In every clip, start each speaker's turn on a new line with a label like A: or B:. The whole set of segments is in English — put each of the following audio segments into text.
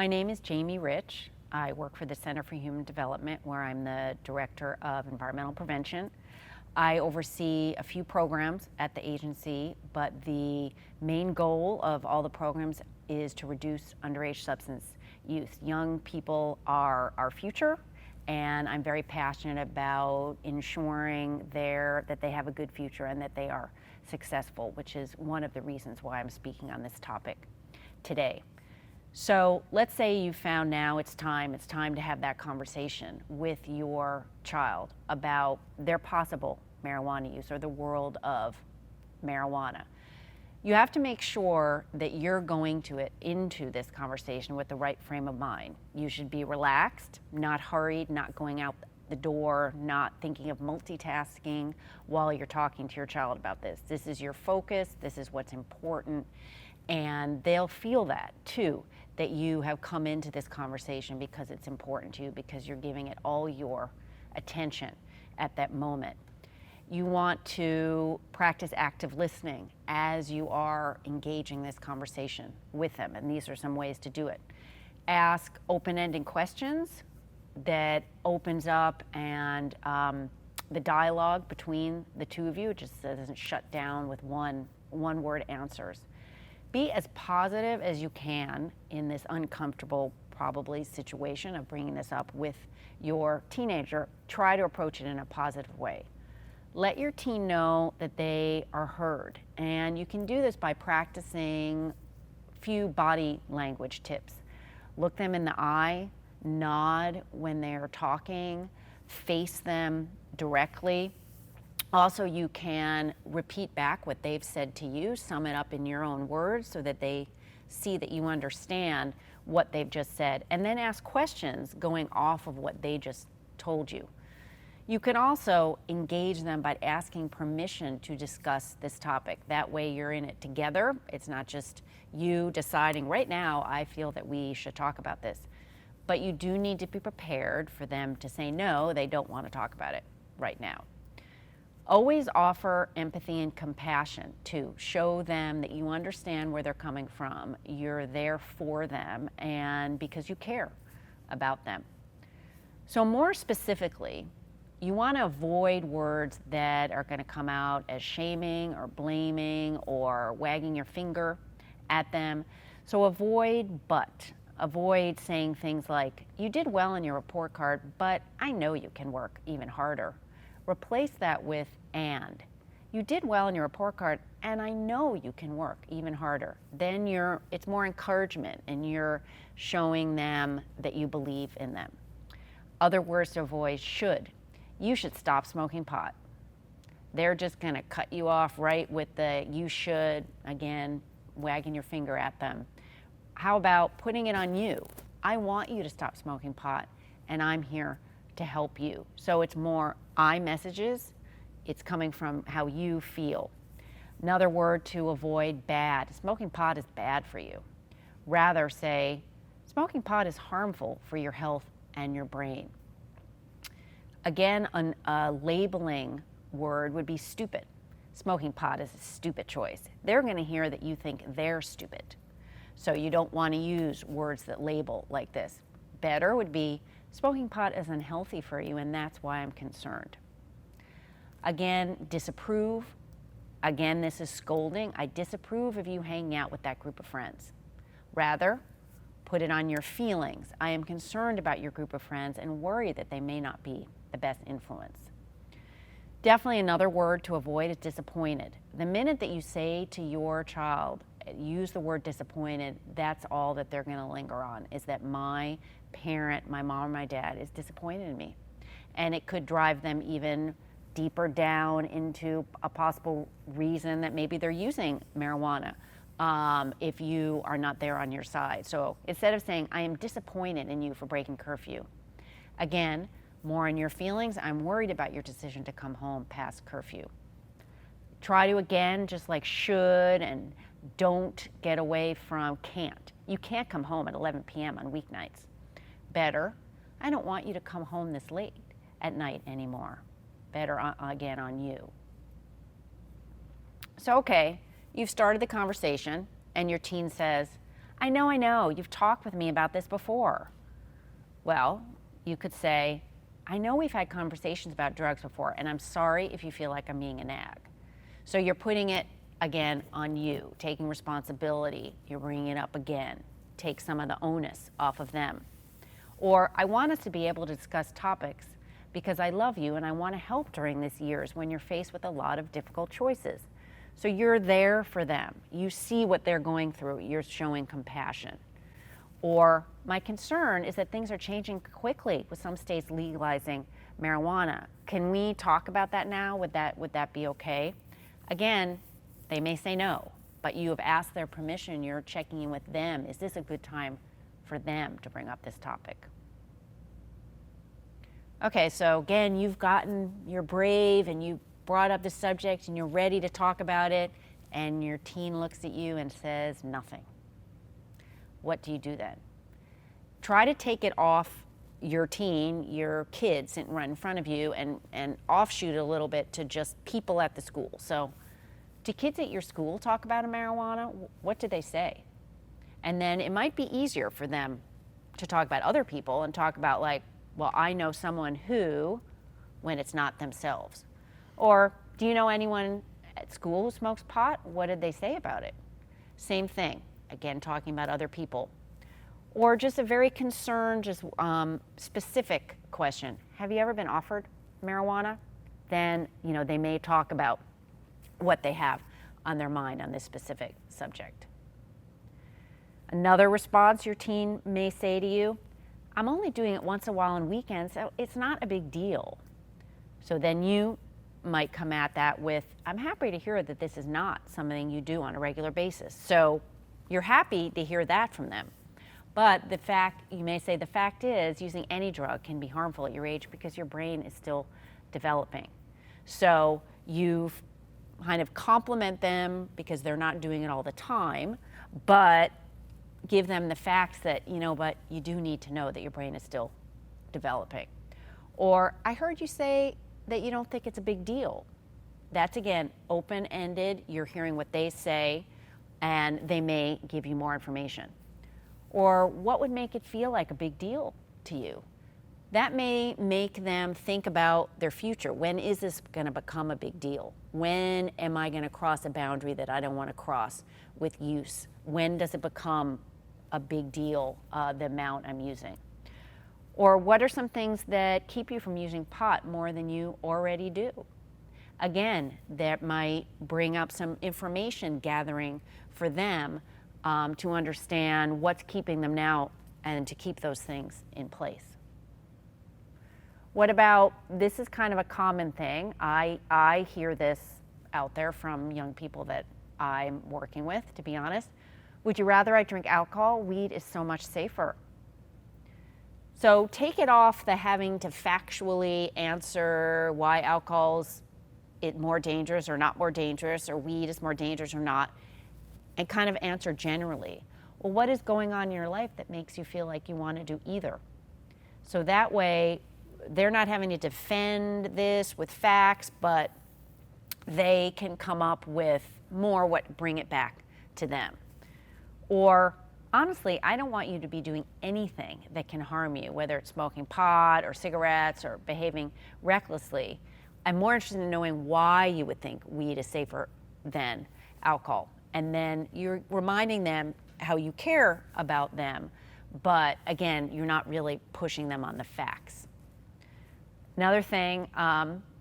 A: My name is Jaime Rich. I work for the Center for Human Development, where I'm the Director of Environmental Prevention. I oversee a few programs at the agency, but the main goal of all the programs is to reduce underage substance use. Young people are our future, and I'm very passionate about ensuring that they have a good future and that they are successful, which is one of the reasons why I'm speaking on this topic today. So let's say you found now it's time to have that conversation with your child about their possible marijuana use or the world of marijuana. You have to make sure that you're going into this conversation with the right frame of mind. You should be relaxed, not hurried, not going out the door, not thinking of multitasking while you're talking to your child about this. This is your focus, this is what's important, and they'll feel that too, that you have come into this conversation because it's important to you, because you're giving it all your attention at that moment. You want to practice active listening as you are engaging this conversation with them, and these are some ways to do it. Ask open-ended questions that opens up and the dialogue between the two of you. It just doesn't shut down with one-word answers. Be as positive as you can in this uncomfortable, probably, situation of bringing this up with your teenager. Try to approach it in a positive way. Let your teen know that they are heard, and you can do this by practicing a few body language tips. Look them in the eye, nod when they're talking, face them directly. Also, you can repeat back what they've said to you, sum it up in your own words so that they see that you understand what they've just said, and then ask questions going off of what they just told you. You can also engage them by asking permission to discuss this topic. That way you're in it together. It's not just you deciding, right now I feel that we should talk about this. But you do need to be prepared for them to say no, they don't want to talk about it right now. Always offer empathy and compassion to show them that you understand where they're coming from, you're there for them, and because you care about them. So more specifically, you want to avoid words that are going to come out as shaming or blaming or wagging your finger at them. So avoid but. Avoid saying things like, you did well in your report card, but I know you can work even harder. Replace that with and. You did well in your report card, and I know you can work even harder. Then it's more encouragement, and you're showing them that you believe in them. Other words to avoid: should. You should stop smoking pot. They're just going to cut you off right with the you should, again, wagging your finger at them. How about putting it on you? I want you to stop smoking pot, and I'm here to help you. So it's more I messages. It's coming from how you feel. Another word to avoid: bad. Smoking pot is bad for you. Rather say, smoking pot is harmful for your health and your brain. Again, a labeling word would be stupid. Smoking pot is a stupid choice. They're going to hear that you think they're stupid. So you don't want to use words that label like this. Better would be, smoking pot is unhealthy for you, and that's why I'm concerned. Again, disapprove. Again, this is scolding. I disapprove of you hanging out with that group of friends. Rather, put it on your feelings. I am concerned about your group of friends and worry that they may not be the best influence. Definitely another word to avoid is disappointed. The minute that you say to your child, use the word disappointed, that's all that they're going to linger on, is that my parent, my mom or my dad, is disappointed in me. And it could drive them even deeper down into a possible reason that maybe they're using marijuana if you are not there on your side. So instead of saying, I am disappointed in you for breaking curfew, again, more in your feelings, I'm worried about your decision to come home past curfew. Try to, again, just like should and don't get away from can't. You can't come home at 11 p.m. on weeknights. Better, I don't want you to come home this late at night anymore. Better, again, on you. So, okay, you've started the conversation and your teen says, I know, you've talked with me about this before. Well, you could say, I know we've had conversations about drugs before, and I'm sorry if you feel like I'm being a nag. So you're putting it, again, on you, taking responsibility. You're bringing it up again. Take some of the onus off of them. Or, I want us to be able to discuss topics because I love you and I want to help during these years when you're faced with a lot of difficult choices. So you're there for them. You see what they're going through. You're showing compassion. Or, my concern is that things are changing quickly with some states legalizing marijuana. Can we talk about that now? Would that be okay? Again, they may say no, but you have asked their permission. You're checking in with them. Is this a good time for them to bring up this topic? Okay, so again, you're brave and you brought up the subject and you're ready to talk about it, and your teen looks at you and says nothing. What do you do then? Try to take it off your teen, your kids sitting right in front of you, and offshoot it a little bit to just people at the school. So, do kids at your school talk about marijuana? What do they say? And then it might be easier for them to talk about other people and talk about, like, well, I know someone who, when it's not themselves. Or, do you know anyone at school who smokes pot? What did they say about it? Same thing. Again, talking about other people. Or just a very concerned, specific question. Have you ever been offered marijuana? Then, they may talk about what they have on their mind on this specific subject. Another response your teen may say to you, I'm only doing it once in a while on weekends, so it's not a big deal. So then you might come at that with, I'm happy to hear that this is not something you do on a regular basis. So you're happy to hear that from them. But you may say, the fact is, using any drug can be harmful at your age because your brain is still developing. So you kind of compliment them because they're not doing it all the time, but give them the facts that, but you do need to know that your brain is still developing. Or, I heard you say that you don't think it's a big deal. That's, again, open-ended. You're hearing what they say, and they may give you more information. Or, what would make it feel like a big deal to you? That may make them think about their future. When is this going to become a big deal? When am I going to cross a boundary that I don't want to cross with use? When does it become a big deal, the amount I'm using? Or, what are some things that keep you from using pot more than you already do? Again, that might bring up some information gathering for them to understand what's keeping them now and to keep those things in place. What about, this is kind of a common thing. I hear this out there from young people that I'm working with, to be honest. Would you rather I drink alcohol? Weed is so much safer. So take it off the having to factually answer why alcohol's more dangerous or not more dangerous, or weed is more dangerous or not, and kind of answer generally. Well, what is going on in your life that makes you feel like you want to do either? So that way, they're not having to defend this with facts, but they can come up with more what bring it back to them. Or, honestly, I don't want you to be doing anything that can harm you, whether it's smoking pot or cigarettes or behaving recklessly. I'm more interested in knowing why you would think weed is safer than alcohol. And then you're reminding them how you care about them, but again, you're not really pushing them on the facts. Another thing,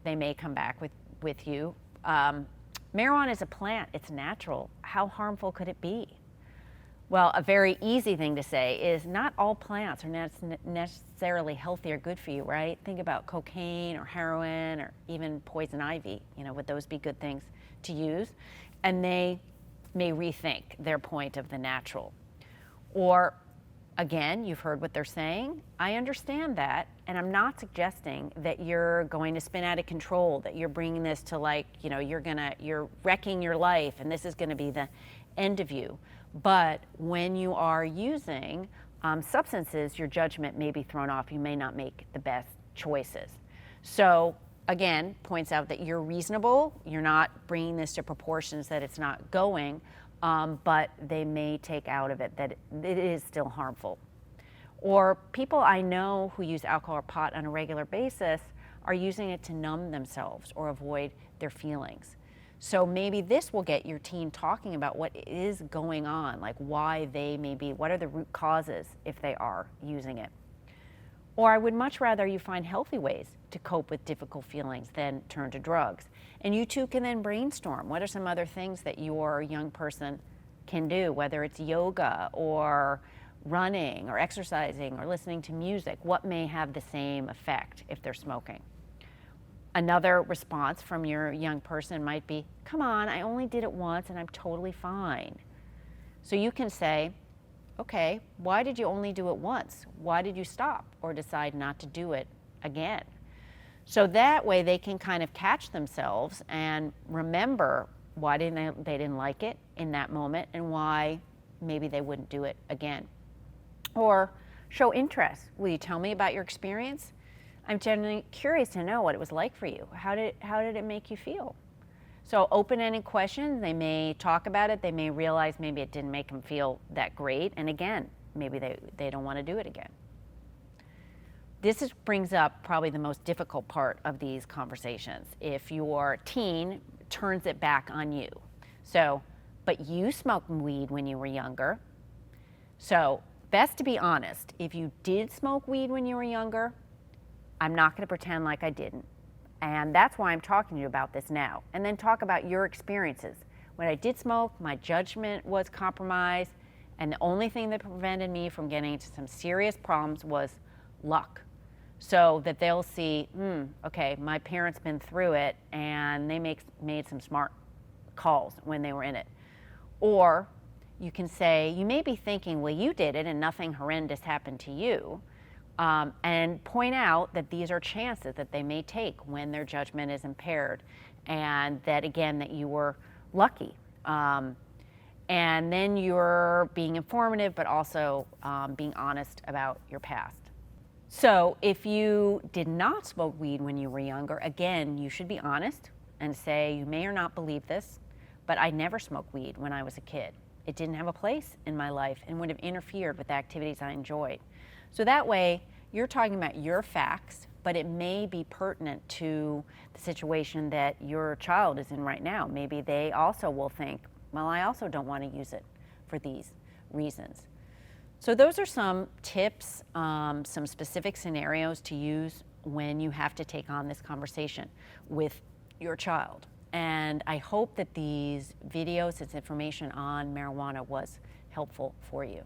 A: they may come back with you. Marijuana is a plant, it's natural. How harmful could it be? Well, a very easy thing to say is not all plants are necessarily healthy or good for you, right? Think about cocaine or heroin or even poison ivy. Would those be good things to use? And they may rethink their point of the natural. Or, again, you've heard what they're saying. I understand that, and I'm not suggesting that you're going to spin out of control, that you're bringing this to you're wrecking your life and this is going to be the end of you. But when you are using substances, your judgment may be thrown off. You may not make the best choices. So, again, points out that you're reasonable. You're not bringing this to proportions that it's not going, but they may take out of it that it is still harmful. Or people I know who use alcohol or pot on a regular basis are using it to numb themselves or avoid their feelings. So maybe this will get your teen talking about what is going on, like why they may be, what are the root causes if they are using it. Or I would much rather you find healthy ways to cope with difficult feelings than turn to drugs. And you two can then brainstorm. What are some other things that your young person can do, whether it's yoga or running or exercising or listening to music? What may have the same effect if they're smoking? Another response from your young person might be, come on, I only did it once and I'm totally fine. So you can say, okay, why did you only do it once? Why did you stop or decide not to do it again? So that way they can kind of catch themselves and remember why they didn't like it in that moment and why maybe they wouldn't do it again. Or show interest. Will you tell me about your experience? I'm genuinely curious to know what it was like for you. How did it make you feel? So open-ended questions, they may talk about it, they may realize maybe it didn't make them feel that great, and again, maybe they don't want to do it again. This brings up probably the most difficult part of these conversations. If your teen turns it back on you. So, but you smoked weed when you were younger. So best to be honest. If you did smoke weed when you were younger, I'm not going to pretend like I didn't. And that's why I'm talking to you about this now. And then talk about your experiences. When I did smoke, my judgment was compromised, and the only thing that prevented me from getting into some serious problems was luck. So that they'll see, okay, my parents been through it, and they made some smart calls when they were in it. Or you can say, you may be thinking, well, you did it and nothing horrendous happened to you. And point out that these are chances that they may take when their judgment is impaired, and that again, that you were lucky. And then you're being informative, but also being honest about your past. So if you did not smoke weed when you were younger, again, you should be honest and say, you may or not believe this, but I never smoked weed when I was a kid. It didn't have a place in my life and would have interfered with activities I enjoyed. So that way, you're talking about your facts, but it may be pertinent to the situation that your child is in right now. Maybe they also will think, well, I also don't want to use it for these reasons. So those are some tips, some specific scenarios to use when you have to take on this conversation with your child. And I hope that these videos, this information on marijuana was helpful for you.